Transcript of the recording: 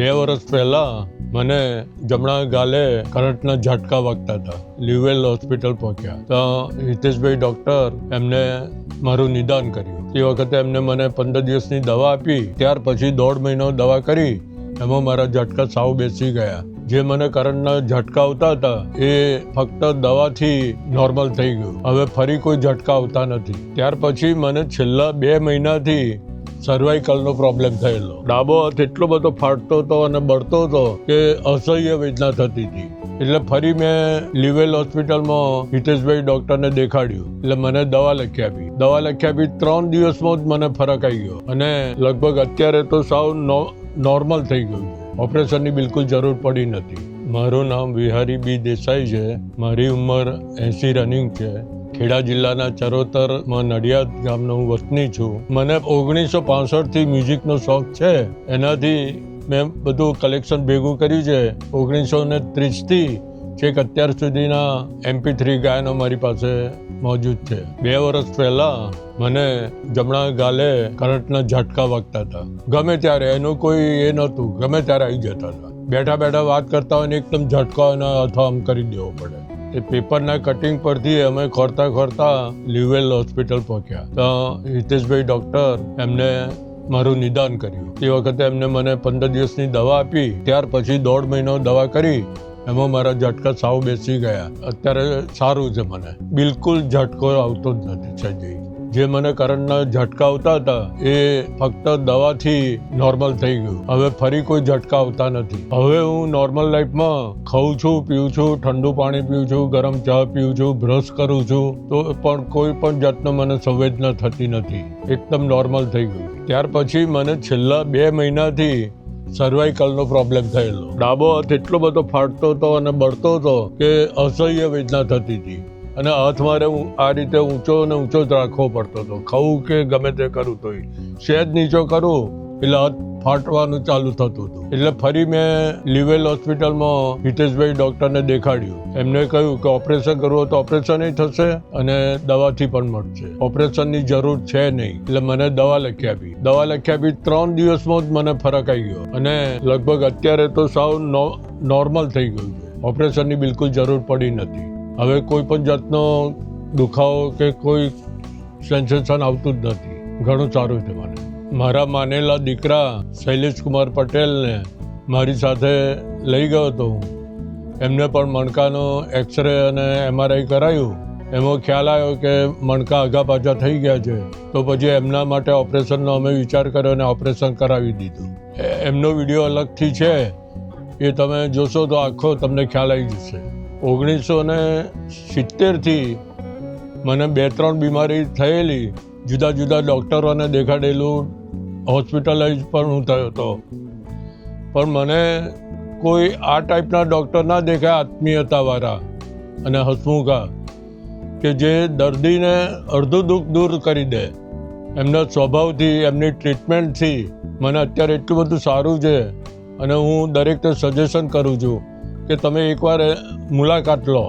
2 વર્ષ પહેલાં મને જમણા ગાલે કરંટના ઝટકા વાગતા હતા. લ્યુવેલ હોસ્પિટલ પહોંચ્યા તો હિતેશભાઈ ડૉક્ટર એમને મારું નિદાન કર્યું. તે વખતે એમને મને 15 દિવસની દવા આપી. ત્યાર પછી 1.5 મહિનો દવા કરી. એમાં મારા ઝટકા સાવ બેસી ગયા. જે મને કરંટના ઝટકા આવતા હતા એ ફક્ત દવાથી નોર્મલ થઈ ગયું. હવે ફરી કોઈ ઝટકા આવતા નથી. ત્યાર પછી મને છેલ્લા 2 મહિનાથી સર્વાઇકલનો પ્રોબ્લેમ થયેલો. ડાબો હાથ એટલો બધો ફાટતો હતો અને બળતો હતો કે અસહ્ય વેદના થતી હતી. એટલે ફરી મેં લ્યુવેલ હોસ્પિટલમાં હિતેશભાઈ ડૉક્ટરને દેખાડ્યું. એટલે મને દવા લખી આપી. 3 દિવસમાં જ મને ફરક આવી ગયો અને લગભગ અત્યારે તો સાવ નોર્મલ થઈ ગયું. ઓપરેશનની બિલકુલ જરૂર પડી નથી. મારું નામ વિહારી બી દેસાઈ છે. મારી ઉંમર 80 રનિંગ છે. ખેડા જિલ્લાના ચરોતરમાં નડિયાદ ગામનો હું વતની છું. મને 1965થી મ્યુઝિકનો શોખ છે. એનાથી મેં બધું કલેક્શન ભેગું કર્યું છે. 1930થી છેક અત્યાર સુધીના MP3 ગાયનો મારી પાસે મોજૂદ છે. 2 વર્ષ પહેલાં મને જમણા ગાલે કરંટના ઝટકા વાગતા હતા. ગમે ત્યારે એનું કોઈ એ નહોતું. ગમે ત્યારે આવી જતા હતા. બેઠા બેઠા વાત કરતા હોય ને એકદમ ઝટકા હોય અથવા આમ કરી દેવો પડે. એ પેપરના કટિંગ પરથી અમે ખોરતા લ્યુવેલ હોસ્પિટલ પહોંચ્યા તો હિતેશભાઈ ડૉક્ટર એમને મારું નિદાન કર્યું. તે વખતે એમને મને 15 દિવસની દવા આપી. ત્યાર પછી 1.5 મહિનો દવા કરી. એમાં મારા ઝટકા સાવ બેસી ગયા. અત્યારે સારું છે. મને બિલકુલ ઝટકો આવતો જ નથી. સજી જે મને કરંટના ઝટકા આવતા હતા એ ફક્ત દવાથી નોર્મલ થઈ ગયું. હવે ફરી કોઈ ઝટકા આવતા નથી. હવે હું નોર્મલ લાઈફમાં ખાઉં છું, પીઉં છું, ઠંડુ પાણી પીઉં છું, ગરમ ચા પીઉં છું, બ્રશ કરું છું તો પણ કોઈ પણ જાતનો મને સંવેદના થતી નથી. એકદમ નોર્મલ થઈ ગયું. ત્યાર પછી મને છેલ્લા 2 મહિનાથી સર્વાઇકલનો પ્રોબ્લેમ થયેલો. ડાબો હાથ એટલો બધો ફાટતો હતો અને બળતો હતો કે અસહ્ય વેદના થતી હતી અને હાથ મારે આ રીતે ઊંચો ને ઊંચો જ રાખવો પડતો હતો. ખાવું કે ગમે તે કરું તોય સહેજ નીચો કરું એટલે હાથ ફાટવાનું ચાલુ થતું હતું. એટલે ફરી મેં લ્યુવેલ હોસ્પિટલમાં હિતેશભાઈ ડૉક્ટરને દેખાડ્યું. એમને કહ્યું કે ઓપરેશન કરવું હોય તો ઓપરેશન થશે અને દવાથી પણ મળશે. ઓપરેશનની જરૂર છે નહીં. એટલે મને દવા લખી આપી. 3 દિવસમાં જ મને ફરક આવી ગયો અને લગભગ અત્યારે તો સાવ નોર્મલ થઈ ગયું છે. ઓપરેશનની બિલકુલ જરૂર પડી નથી. હવે કોઈ પણ જાતનો દુખાવો કે કોઈ સેન્સેશન આવતું જ નથી. ઘણું સારું છે મને. મારા માનેલા દીકરા શૈલેષકુમાર પટેલને મારી સાથે લઈ ગયો હતો હું. એમને પણ મણકાનો એક્સરે અને MRI કરાયું. એમાં ખ્યાલ આવ્યો કે મણકા આગા પાછા થઈ ગયા છે. તો પછી એમના માટે ઓપરેશનનો અમે વિચાર કર્યો અને ઓપરેશન કરાવી દીધું. એમનો વિડીયો અલગથી છે. એ તમે જોશો તો આખો તમને ખ્યાલ આવી જશે. 1970થી મને 2-3 બીમારી થયેલી. જુદા જુદા ડૉક્ટરોને દેખાડેલું. હોસ્પિટલાઇઝ પણ હું થયો હતો. પણ મને કોઈ આ ટાઈપના ડૉક્ટર ના દેખાય આત્મીયતાવાળા અને હસમુખા કે જે દર્દીને અડધું દુઃખ દૂર કરી દે. એમના સ્વભાવથી એમની ટ્રીટમેન્ટથી મને અત્યારે એટલું બધું સારું છે અને હું દરેકને સજેશન કરું છું કે તમે એકવાર મુલાકાત લો.